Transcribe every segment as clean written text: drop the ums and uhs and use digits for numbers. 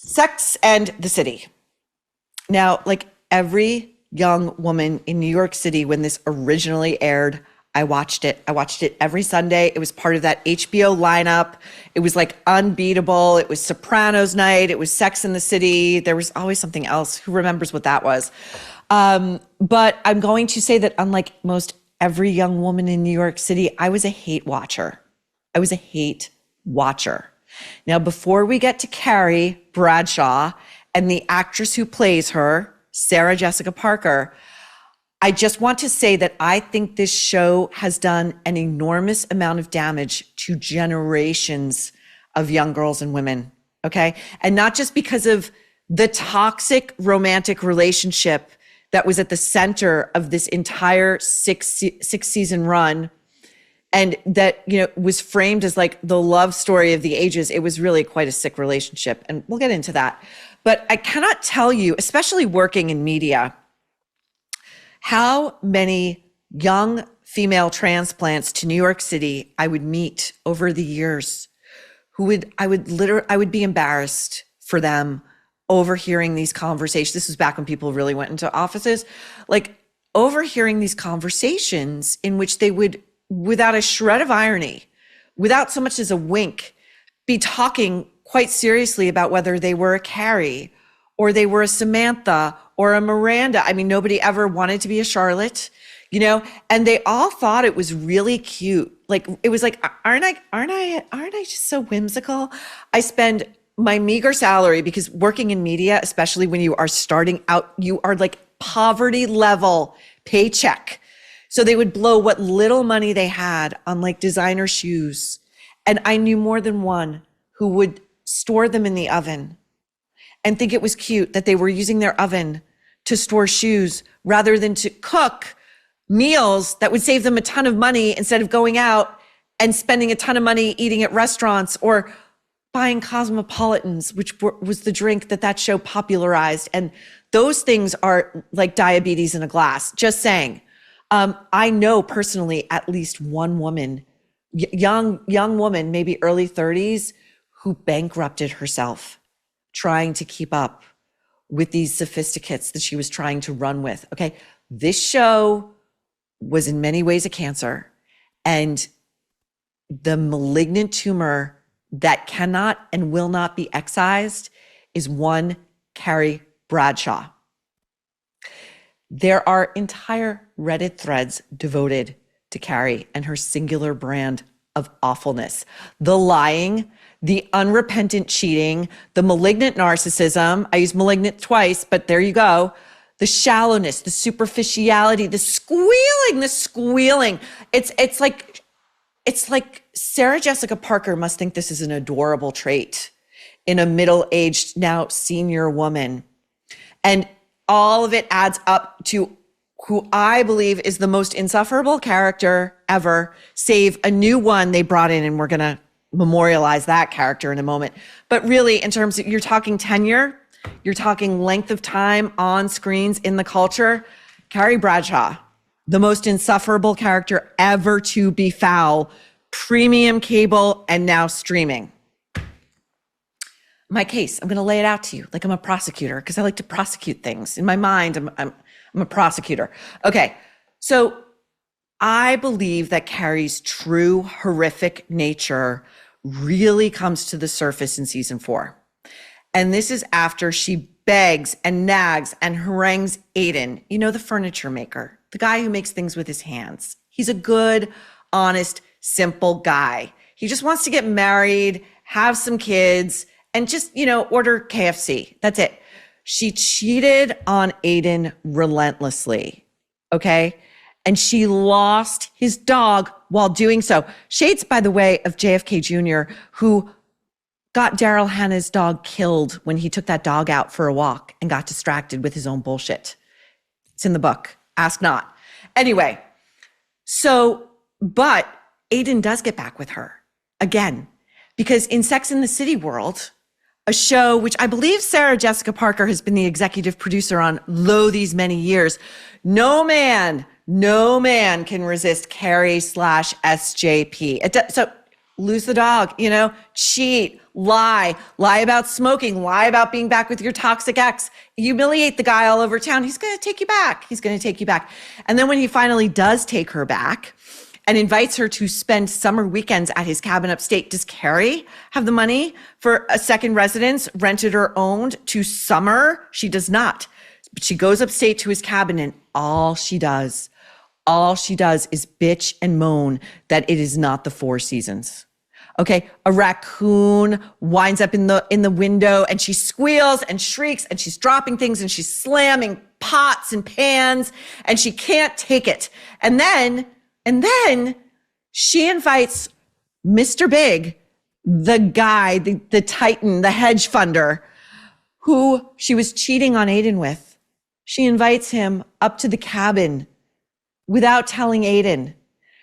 Sex and the City. Now, like every young woman in New York City, when this originally aired, I watched it. I watched it every Sunday. It was part of that HBO lineup. It was like unbeatable. It was Sopranos night. It was Sex and the City. There was always something else. Who remembers what that was? But I'm going to say that unlike most every young woman in New York City, I was a hate watcher. I was a hate watcher. Now, before we get to Carrie Bradshaw and the actress who plays her, Sarah Jessica Parker, I just want to say that I think this show has done an enormous amount of damage to generations of young girls and women, okay? And not just because of the toxic romantic relationship that was at the center of this entire six season run, and that, you know, was framed as like the love story of the ages. It was really quite a sick relationship, and we'll get into that. But I cannot tell you, especially working in media, how many young female transplants to New York City I would meet over the years who I would be embarrassed for them overhearing these conversations. This was back when people really went into offices, like overhearing these conversations in which they would, without a shred of irony, without so much as a wink, be talking quite seriously about whether they were a Carrie or they were a Samantha or a Miranda. I mean, nobody ever wanted to be a Charlotte, you know, and they all thought it was really cute. Like, it was like, aren't I just so whimsical? I spend my meager salary, because working in media, especially when you are starting out, you are like poverty level paycheck. So they would blow what little money they had on like designer shoes. And I knew more than one who would store them in the oven and think it was cute that they were using their oven to store shoes rather than to cook meals that would save them a ton of money instead of going out and spending a ton of money eating at restaurants or buying Cosmopolitans, which was the drink that show popularized. And those things are like diabetes in a glass, just saying. I know personally at least one woman, young woman, maybe early 30s, who bankrupted herself trying to keep up with these sophisticates that she was trying to run with. Okay, this show was in many ways a cancer, and the malignant tumor that cannot and will not be excised is one Carrie Bradshaw. There are entire Reddit threads devoted to Carrie and her singular brand of awfulness. The lying, the unrepentant cheating, the malignant narcissism. I use malignant twice, but there you go. The shallowness, the superficiality, the squealing. It's like Sarah Jessica Parker must think this is an adorable trait in a middle-aged, now senior woman. And all of it adds up to who I believe is the most insufferable character ever, save a new one they brought in, and we're going to memorialize that character in a moment. But really, in terms of, you're talking tenure, you're talking length of time on screens in the culture, Carrie Bradshaw, the most insufferable character ever to be foul, premium cable, and now streaming. My case, I'm going to lay it out to you like I'm a prosecutor, because I like to prosecute things. In my mind, I'm a prosecutor. Okay, so I believe that Carrie's true horrific nature really comes to the surface in season 4. And this is after she begs and nags and harangues Aiden, you know, the furniture maker, the guy who makes things with his hands. He's a good, honest, simple guy. He just wants to get married, have some kids, and just, you know, order KFC. That's it. She cheated on Aiden relentlessly, okay? And she lost his dog while doing so. Shades, by the way, of JFK Jr., who got Daryl Hannah's dog killed when he took that dog out for a walk and got distracted with his own bullshit. It's in the book. Ask not. Anyway, but Aiden does get back with her again, because in Sex and the City world, a show which I believe Sarah Jessica Parker has been the executive producer on these many years, no man can resist Carrie / SJP. So lose the dog, cheat, lie about smoking, lie about being back with your toxic ex, humiliate the guy all over town. He's going to take you back. And then when he finally does take her back and invites her to spend summer weekends at his cabin upstate, does Carrie have the money for a second residence, rented or owned, to summer? She does not. But she goes upstate to his cabin, and all she does is bitch and moan that it is not the Four Seasons. Okay, a raccoon winds up in the window, and she squeals and shrieks, and she's dropping things, and she's slamming pots and pans, and she can't take it. And then she invites Mr. Big, the guy, the titan, the hedge funder, who she was cheating on Aiden with. She invites him up to the cabin without telling Aiden.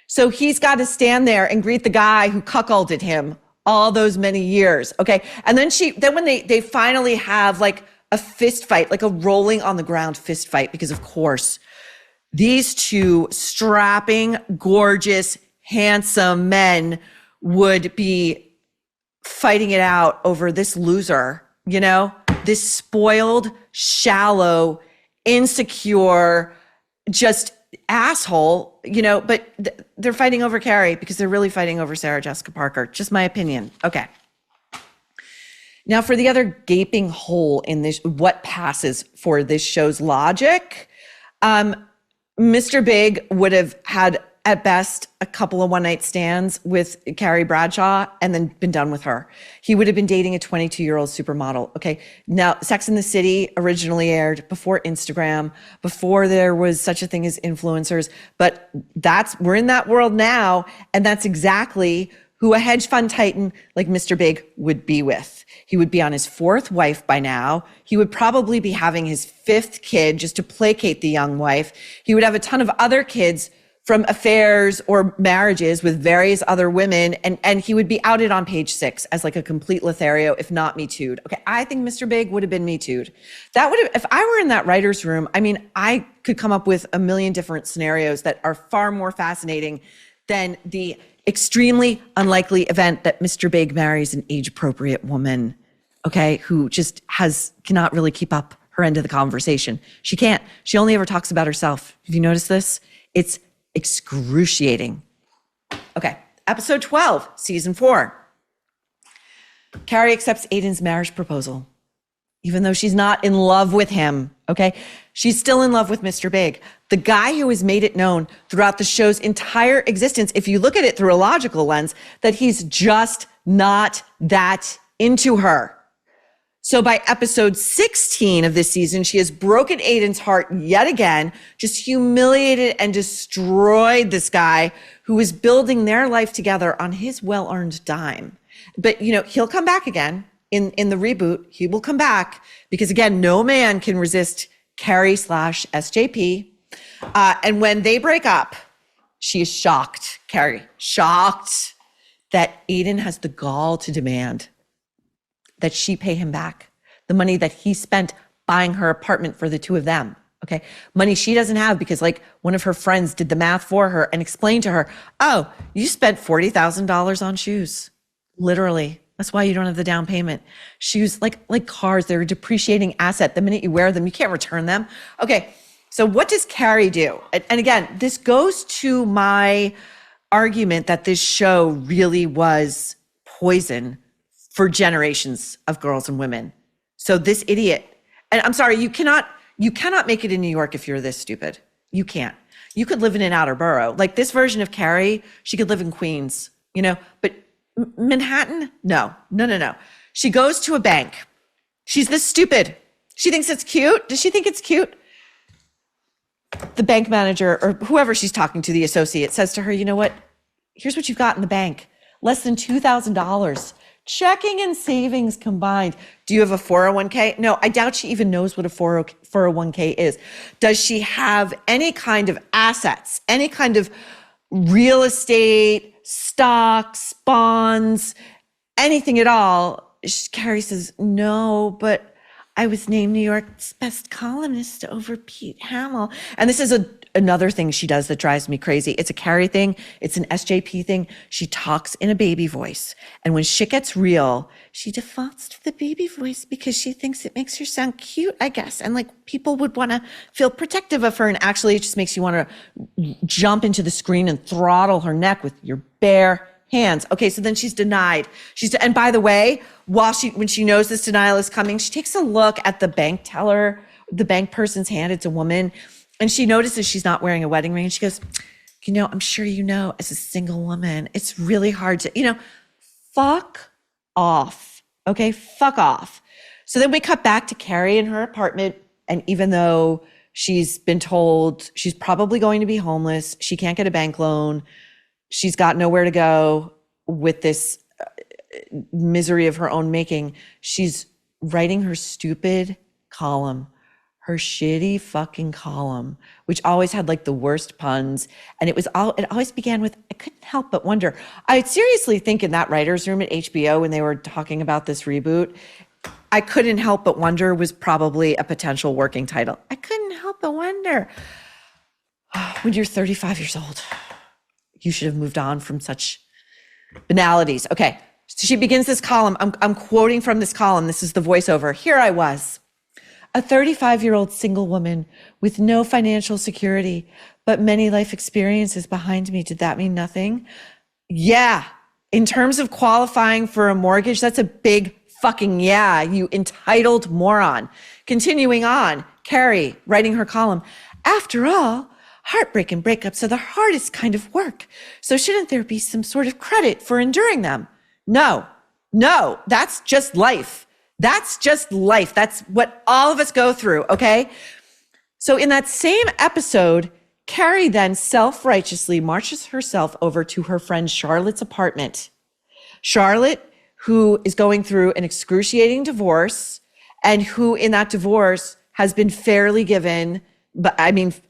So he's got to stand there and greet the guy who cuckolded him all those many years. Okay. And then when they finally have like a fist fight, like a rolling on the ground fist fight, because of course these two strapping, gorgeous, handsome men would be fighting it out over this loser, this spoiled, shallow, insecure, just asshole, but they're fighting over Carrie because they're really fighting over Sarah Jessica Parker. Just my opinion. Okay. Now for the other gaping hole in this, what passes for this show's logic, Mr. Big would have had at best a couple of one-night stands with Carrie Bradshaw and then been done with her. He would have been dating a 22-year-old supermodel. Okay. Now, Sex and the City originally aired before Instagram, before there was such a thing as influencers, but we're in that world now, and that's exactly who a hedge fund titan like Mr. Big would be with. He would be on his fourth wife by now. He would probably be having his fifth kid just to placate the young wife. He would have a ton of other kids from affairs or marriages with various other women. And he would be outed on Page Six as like a complete Lothario, if not Me Too'd. Okay, I think Mr. Big would have been Me Too'd. That would have, if I were in that writer's room, I could come up with a million different scenarios that are far more fascinating than the extremely unlikely event that Mr. Big marries an age-appropriate woman, okay, who just cannot really keep up her end of the conversation. She can't. She only ever talks about herself. Have you noticed this? It's excruciating. Okay, episode 12, season 4. Carrie accepts Aiden's marriage proposal, even though she's not in love with him, okay? She's still in love with Mr. Big, the guy who has made it known throughout the show's entire existence, if you look at it through a logical lens, that he's just not that into her. So by episode 16 of this season, she has broken Aiden's heart yet again, just humiliated and destroyed this guy who is building their life together on his well-earned dime. But, he'll come back again in the reboot. He will come back because, again, no man can resist Carrie/SJP. And when they break up, she is shocked, Carrie, shocked that Aiden has the gall to demand that she pay him back the money that he spent buying her apartment for the two of them. Okay. Money she doesn't have because one of her friends did the math for her and explained to her, oh, you spent $40,000 on shoes. Literally. That's why you don't have the down payment. Shoes, like cars, they're a depreciating asset. The minute you wear them, you can't return them. Okay. So what does Carrie do? And again, this goes to my argument that this show really was poison for generations of girls and women. So this idiot, and I'm sorry, you cannot make it in New York if you're this stupid. You can't. You could live in an outer borough. Like this version of Carrie, she could live in Queens, but Manhattan? No. She goes to a bank. She's this stupid. She thinks it's cute. Does she think it's cute? The bank manager or whoever she's talking to, the associate, says to her, you know what? Here's what you've got in the bank. Less than $2,000. Checking and savings combined. Do you have a 401k? No, I doubt she even knows what a 401k is. Does she have any kind of assets, any kind of real estate, stocks, bonds, anything at all? Carrie says, no, but I was named New York's best columnist over Pete Hamill. And this is another thing she does that drives me crazy. It's a Carrie thing. It's an SJP thing. She talks in a baby voice. And when shit gets real, she defaults to the baby voice because she thinks it makes her sound cute, I guess. And like people would want to feel protective of her. And actually it just makes you want to jump into the screen and throttle her neck with your bare hands. Okay, so then she's denied. And by the way, when she knows this denial is coming, she takes a look at the bank teller, the bank person's hand. It's a woman. And she notices she's not wearing a wedding ring. And she goes, I'm sure as a single woman, it's really hard to, fuck off. Okay, fuck off. So then we cut back to Carrie in her apartment. And even though she's been told she's probably going to be homeless, she can't get a bank loan, she's got nowhere to go with this misery of her own making, she's writing her stupid column. Her shitty fucking column, which always had like the worst puns. And it always began with, I couldn't help but wonder. I seriously think in that writer's room at HBO when they were talking about this reboot, I couldn't help but wonder was probably a potential working title. I couldn't help but wonder. When you're 35 years old, you should have moved on from such banalities. Okay, so she begins this column. I'm quoting from this column. This is the voiceover. Here I was. A 35-year-old single woman with no financial security, but many life experiences behind me. Did that mean nothing? Yeah. In terms of qualifying for a mortgage, that's a big fucking yeah, you entitled moron. Continuing on, Carrie writing her column. After all, heartbreak and breakups are the hardest kind of work. So shouldn't there be some sort of credit for enduring them? No, that's just life. That's just life. That's what all of us go through, okay? So in that same episode, Carrie then self-righteously marches herself over to her friend Charlotte's apartment. Charlotte, who is going through an excruciating divorce and who in that divorce has been fairly given, but it's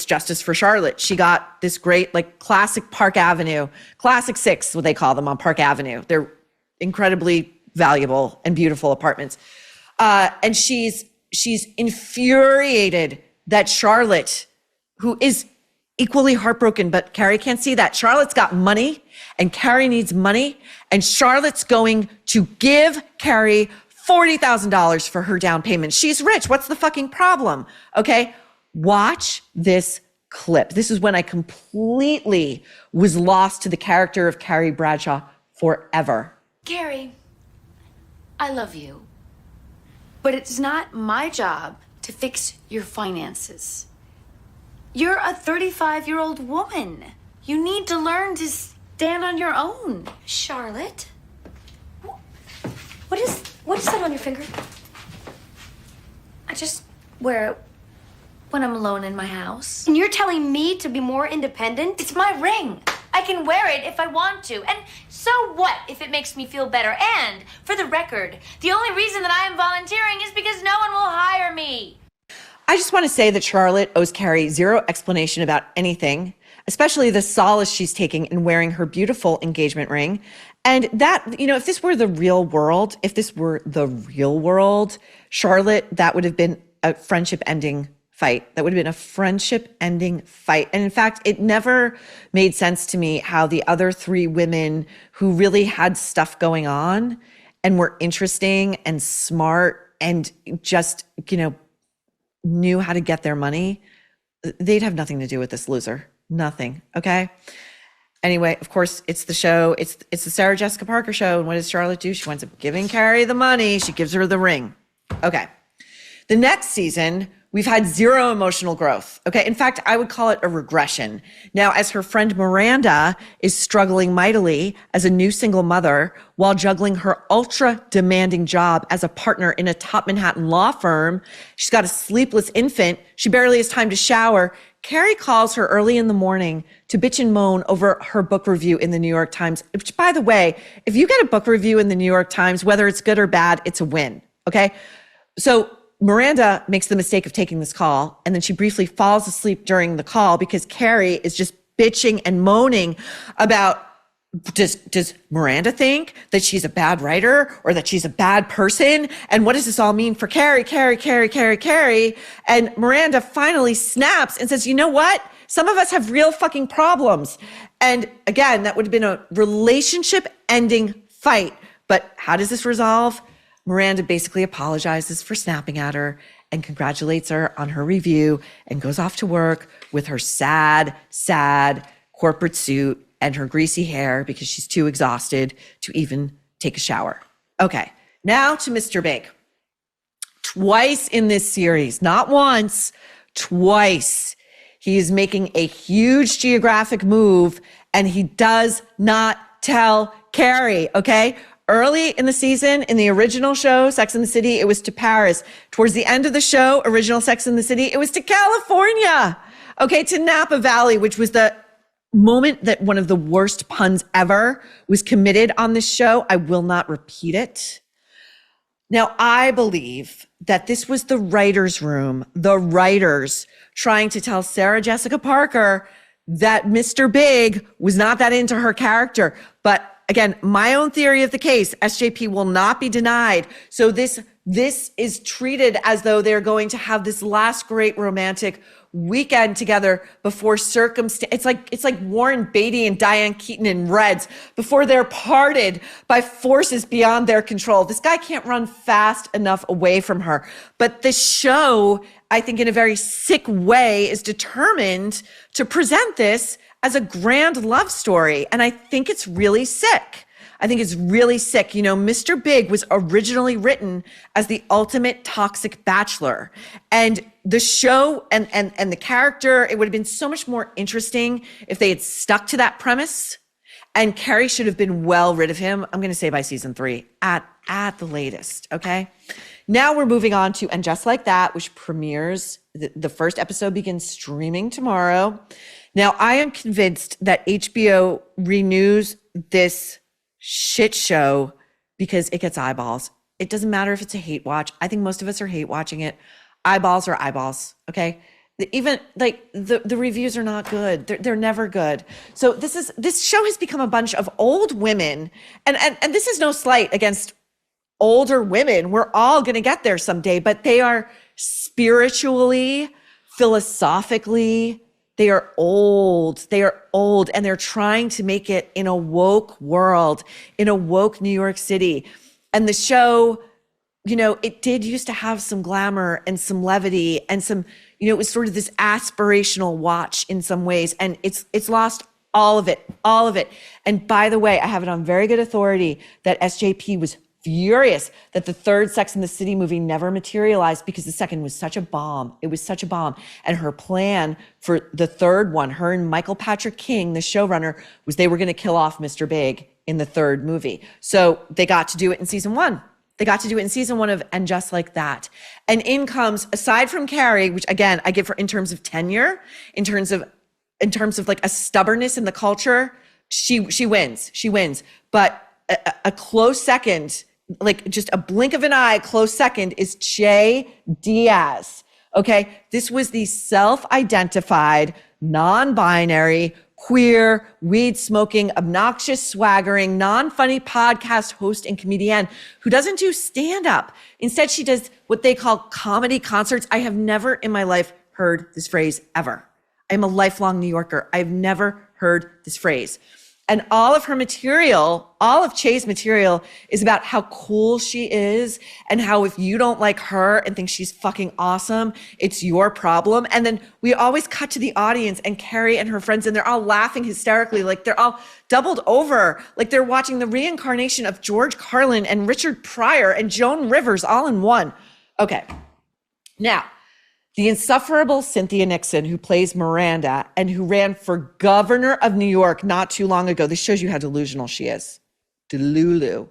justice for Charlotte. She got this great like classic Park Avenue, classic six, what they call them on Park Avenue. They're incredibly valuable and beautiful apartments. And she's infuriated that Charlotte, who is equally heartbroken, but Carrie can't see that. Charlotte's got money and Carrie needs money. And Charlotte's going to give Carrie $40,000 for her down payment. She's rich. What's the fucking problem? Okay. Watch this clip. This is when I completely was lost to the character of Carrie Bradshaw forever. Carrie, I love you, but it's not my job to fix your finances. You're a 35-year-old woman. You need to learn to stand on your own. Charlotte? What is that on your finger? I just wear it when I'm alone in my house. And you're telling me to be more independent? It's my ring. I can wear it if I want to. And so what if it makes me feel better? And for the record, the only reason that I am volunteering is because no one will hire me. I just want to say that Charlotte owes Carrie zero explanation about anything, especially the solace she's taking in wearing her beautiful engagement ring. And that, if this were the real world, Charlotte, that would have been a friendship ending fight. That would have been a friendship ending fight. And in fact, it never made sense to me how the other three women who really had stuff going on and were interesting and smart and just, knew how to get their money, they'd have nothing to do with this loser. Nothing. Okay. Anyway, of course, it's the show. It's the Sarah Jessica Parker show. And what does Charlotte do? She winds up giving Carrie the money. She gives her the ring. Okay. The next season, we've had zero emotional growth. Okay. In fact, I would call it a regression. Now, as her friend Miranda is struggling mightily as a new single mother while juggling her ultra demanding job as a partner in a top Manhattan law firm, she's got a sleepless infant. She barely has time to shower. Carrie calls her early in the morning to bitch and moan over her book review in the New York Times, which, by the way, if you get a book review in the New York Times, whether it's good or bad, it's a win. Okay. So Miranda makes the mistake of taking this call, and then she briefly falls asleep during the call because Carrie is just bitching and moaning about does Miranda think that she's a bad writer or that she's a bad person? And what does this all mean for Carrie? And Miranda finally snaps and says, you know what? Some of us have real fucking problems. And again, that would have been a relationship ending fight. But how does this resolve? Miranda basically apologizes for snapping at her and congratulates her on her review and goes off to work with her sad corporate suit and her greasy hair because she's too exhausted to even take a shower. Okay, now to Mr. Big. Twice in this series, not once, twice, he is making a huge geographic move and he does not tell Carrie, okay? Early in the season, in the original show, Sex and the City, it was to Paris. Towards the end of the show, original Sex and the City, it was to California, okay, to Napa Valley, which was the moment that one of the worst puns ever was committed on this show. I will not repeat it. Now, I believe that this was the writer's room, the writers trying to tell Sarah Jessica Parker that Mr. Big was not that into her character. But again, my own theory of the case, SJP will not be denied. So this is treated as though they're going to have this last great romantic weekend together before circumstance. It's like Warren Beatty and Diane Keaton in Reds before they're parted by forces beyond their control. This guy can't run fast enough away from her. But the show, I think in a very sick way, is determined to present this as a grand love story. And I think it's really sick. I think it's really sick. You know, Mr. Big was originally written as the ultimate toxic bachelor. And the show and the character, it would have been so much more interesting if they had stuck to that premise. And Carrie should have been well rid of him, I'm going to say by season 3 at the latest, okay? Now we're moving on to And Just Like That, which premieres, the first episode begins streaming tomorrow. Now, I am convinced that HBO renews this shit show because it gets eyeballs. It doesn't matter if it's a hate watch. I think most of us are hate watching it. Eyeballs are eyeballs, okay? Even like the reviews are not good. They're never good. So this show has become a bunch of old women, and this is no slight against older women. We're all going to get there someday, but they are spiritually, philosophically, they are old. They are old, and they're trying to make it in a woke world, in a woke New York City. And the show, you know, it did used to have some glamour and some levity and some, you know, it was sort of this aspirational watch in some ways, and it's lost all of it. And by the way, I have it on very good authority that SJP was furious that the third Sex and the City movie never materialized because the second was such a bomb. It was such a bomb. And her plan for the third one, her and Michael Patrick King, the showrunner, was they were going to kill off Mr. Big in the third movie. So they got to do it in season 1. They got to do it in season 1 of And Just Like That. And in comes, aside from Carrie, which again, I give her in terms of tenure, in terms of like a stubbornness in the culture, she wins. But a close second, like just a blink of an eye, close second, is Che Diaz. Okay. This was the self-identified, non-binary, queer, weed-smoking, obnoxious, swaggering, non-funny podcast host and comedian who doesn't do stand-up. Instead, she does what they call comedy concerts. I have never in my life heard this phrase ever. I'm a lifelong New Yorker. I've never heard this phrase. And all of her material, all of Che's material is about how cool she is and how if you don't like her and think she's fucking awesome, it's your problem. And then we always cut to the audience and Carrie and her friends, and they're all laughing hysterically, like they're all doubled over, like they're watching the reincarnation of George Carlin and Richard Pryor and Joan Rivers all in one. Okay. Now, the insufferable Cynthia Nixon, who plays Miranda and who ran for governor of New York not too long ago. This shows you how delusional she is. Delulu.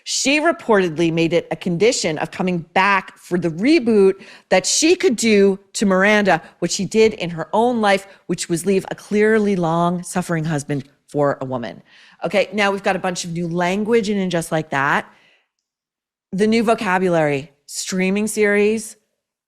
She reportedly made it a condition of coming back for the reboot that she could do to Miranda what she did in her own life, which was leave a clearly long suffering husband for a woman. Okay, now we've got a bunch of new language in Just Like That. The new vocabulary, streaming series,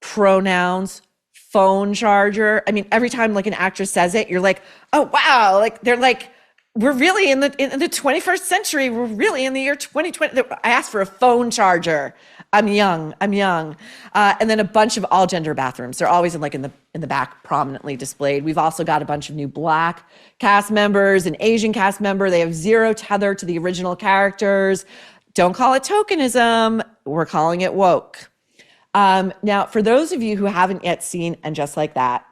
pronouns, phone charger. I mean, every time like an actress says it, you're like, oh, wow. Like they're like we're really in the 21st century. We're really in the year 2020. I asked for a phone charger. I'm young. And then a bunch of all gender bathrooms. They're always in the back, prominently displayed. We've also got a bunch of new Black cast members, an Asian cast member. They have zero tether to the original characters. Don't call it tokenism. We're calling it woke. Now, for those of you who haven't yet seen And Just Like That,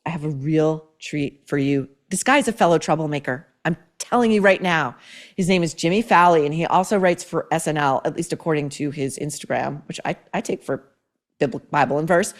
I have a real treat for you. This guy's a fellow troublemaker. I'm telling you right now. His name is Jimmy Falley, and he also writes for SNL, at least according to his Instagram, which I take for Bible and verse.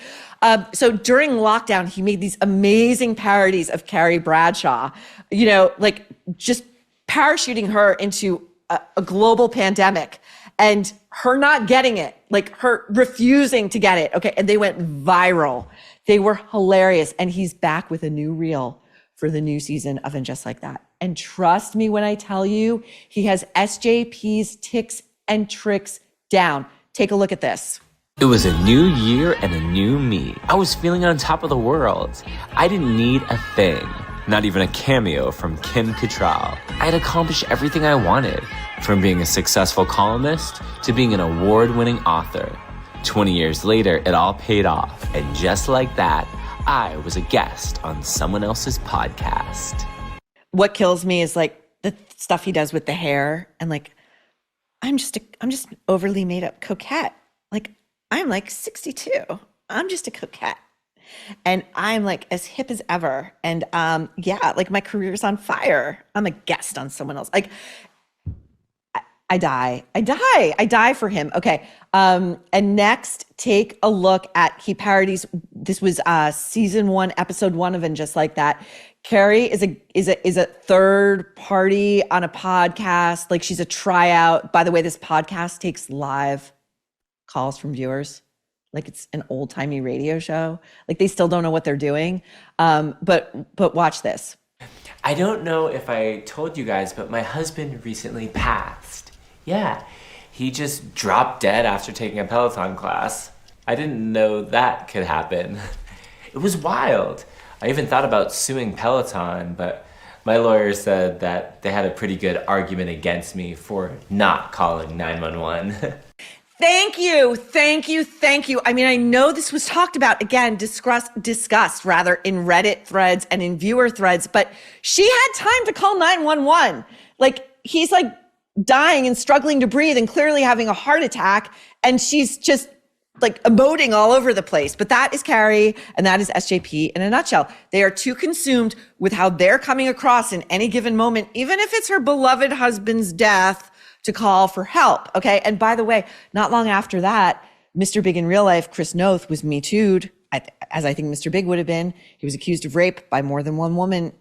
So during lockdown, he made these amazing parodies of Carrie Bradshaw, like just parachuting her into a global pandemic and her not getting it, like her refusing to get it. Okay. And they went viral. They were hilarious. And he's back with a new reel for the new season of And Just Like That. And trust me when I tell you, he has SJP's ticks and tricks down. Take a look at this. It was a new year and a new me. I was feeling on top of the world. I didn't need a thing, not even a cameo from Kim Cattrall. I had accomplished everything I wanted, from being a successful columnist to being an award-winning author. 20 years later, it all paid off. And just like that, I was a guest on someone else's podcast. What kills me is like the stuff he does with the hair and like, I'm just an overly made up coquette. Like, I'm like 62. I'm just a coquette. And I'm like as hip as ever. And yeah, like my career's on fire. I'm a guest on someone else. Like, I die for him. Okay. And next, take a look at, he parodies, this was season 1, episode 1 of And Just Like That. Carrie is a third party on a podcast. Like, she's a tryout. By the way, this podcast takes live calls from viewers. Like, it's an old timey radio show. Like, they still don't know what they're doing. But watch this. I don't know if I told you guys, but my husband recently passed. Yeah, he just dropped dead after taking a Peloton class. I didn't know that could happen. It was wild. I even thought about suing Peloton, but my lawyer said that they had a pretty good argument against me for not calling 911. Thank you. I mean, I know this was talked about, again, discussed rather in Reddit threads and in viewer threads, but she had time to call 911. Like, he's like dying and struggling to breathe and clearly having a heart attack, and she's just like emoting all over the place. But that is Carrie, and that is SJP in a nutshell. They are too consumed with how they're coming across in any given moment, even if it's her beloved husband's death, to call for help. Okay. And by the way, not long after that, Mr. Big in real life, Chris Noth, was Me Too'd, as I think Mr. Big would have been. He was accused of rape by more than one woman.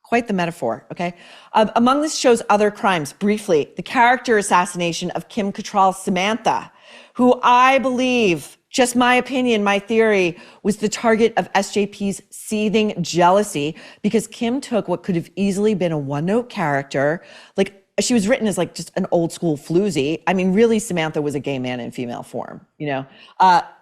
Quite the metaphor. Okay. Among this show's other crimes, briefly, the character assassination of Kim Cattrall's Samantha, who I believe, just my opinion, my theory, was the target of SJP's seething jealousy, because Kim took what could have easily been a one-note character, like, she was written as like just an old school floozy. I mean, really, Samantha was a gay man in female form,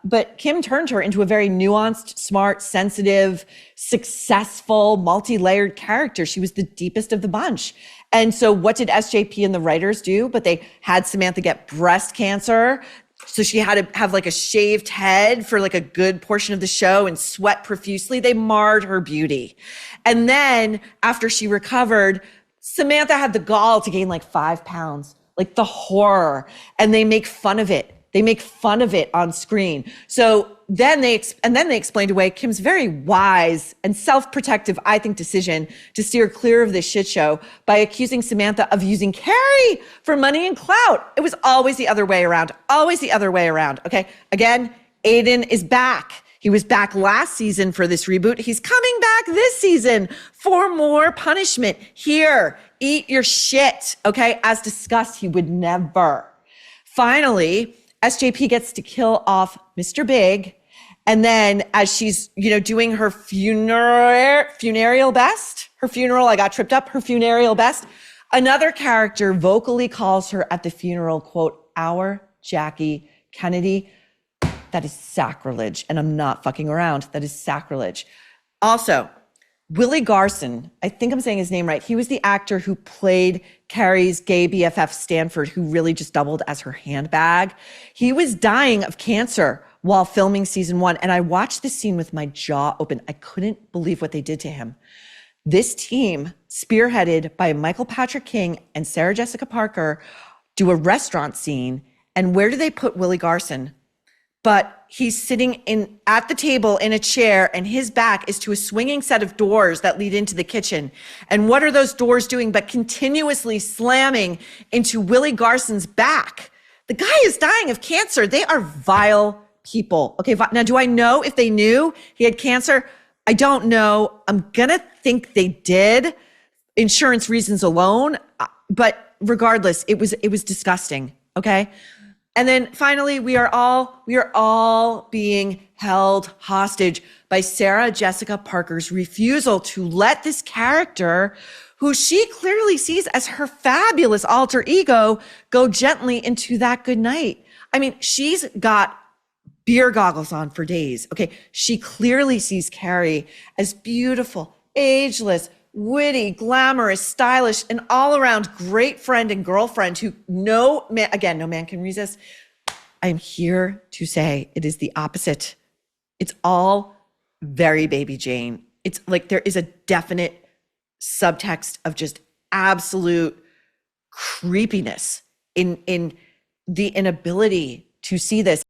but Kim turned her into a very nuanced, smart, sensitive, successful, multi-layered character. She was the deepest of the bunch. And so what did SJP and the writers do? But they had Samantha get breast cancer. So she had to have like a shaved head for like a good portion of the show and sweat profusely. They marred her beauty. And then after she recovered, Samantha had the gall to gain like 5 pounds, like the horror. And they make fun of it. They make fun of it on screen. So then they explained away Kim's very wise and self-protective, I think, decision to steer clear of this shit show by accusing Samantha of using Carrie for money and clout. It was always the other way around. Always the other way around. Okay. Again, Aiden is back. He was back last season for this reboot. He's coming back this season for more punishment. Here, eat your shit. Okay. As discussed, he would never. Finally, SJP gets to kill off Mr. Big. And then as she's, doing her funereal best, her funereal best, another character vocally calls her at the funeral, quote, "Our Jackie Kennedy." That is sacrilege. And I'm not fucking around. That is sacrilege. Also, Willie Garson, I think I'm saying his name right. He was the actor who played Carrie's gay BFF Stanford, who really just doubled as her handbag. He was dying of cancer while filming season 1. And I watched this scene with my jaw open. I couldn't believe what they did to him. This team, spearheaded by Michael Patrick King and Sarah Jessica Parker, do a restaurant scene. And where do they put Willie Garson? But he's sitting at the table in a chair, and his back is to a swinging set of doors that lead into the kitchen. And what are those doors doing but continuously slamming into Willie Garson's back? The guy is dying of cancer. They are vile people. Okay, now do I know if they knew he had cancer? I don't know. I'm gonna think they did, insurance reasons alone. But regardless, it was disgusting. Okay. And then finally, we are all being held hostage by Sarah Jessica Parker's refusal to let this character, who she clearly sees as her fabulous alter ego, go gently into that good night. I mean, she's got beer goggles on for days. Okay. She clearly sees Carrie as beautiful, ageless, witty, glamorous, stylish, and all around great friend and girlfriend who no man can resist. I'm here to say it is the opposite. It's all very Baby Jane. It's like there is a definite subtext of just absolute creepiness in the inability to see this.